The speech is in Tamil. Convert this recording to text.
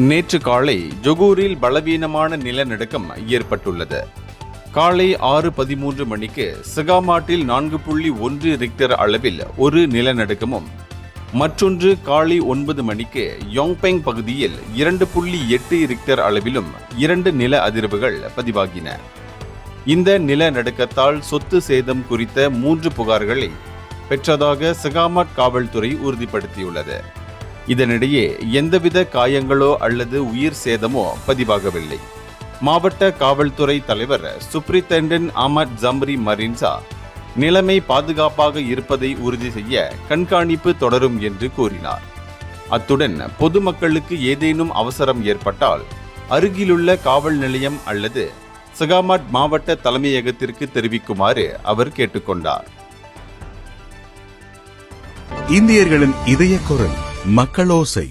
நேற்று காலை ஜொகூரில் பலவீனமான நிலநடுக்கம் ஏற்பட்டுள்ளது. காலை 6:13 மணிக்கு சகாமாட்டில் 4.1 ரிக்டர் அளவில் ஒரு நிலநடுக்கமும், மற்றொன்று காலை 9 மணிக்கு யோங்பெங் பகுதியில் 2.8 ரிக்டர் அளவிலும் 2 நில அதிர்வுகள் பதிவாகின. இந்த நிலநடுக்கத்தால் சொத்து சேதம் குறித்த 3 புகார்களை பெற்றதாக சகாமாட் காவல்துறை உறுதிப்படுத்தியுள்ளது. இதனிடையே எந்தவித காயங்களோ அல்லது உயிர் சேதமோ பதிவாகவில்லை. மாவட்ட காவல்துறை தலைவர் சூப்பரிண்டென்டென்ட் அஹ்மத் ஜம்ரி மரின்சா நிலைமை பாதுகாப்பாக இருப்பதை உறுதி செய்ய கண்காணிப்பு தொடரும் என்று கூறினார். அத்துடன் பொதுமக்களுக்கு ஏதேனும் அவசரம் ஏற்பட்டால் அருகிலுள்ள காவல் நிலையம் அல்லது சகாமாட் மாவட்ட தலைமையகத்திற்கு தெரிவிக்குமாறு அவர் கேட்டுக்கொண்டார். இந்தியர்களின் இதய குரல் மக்களோசை.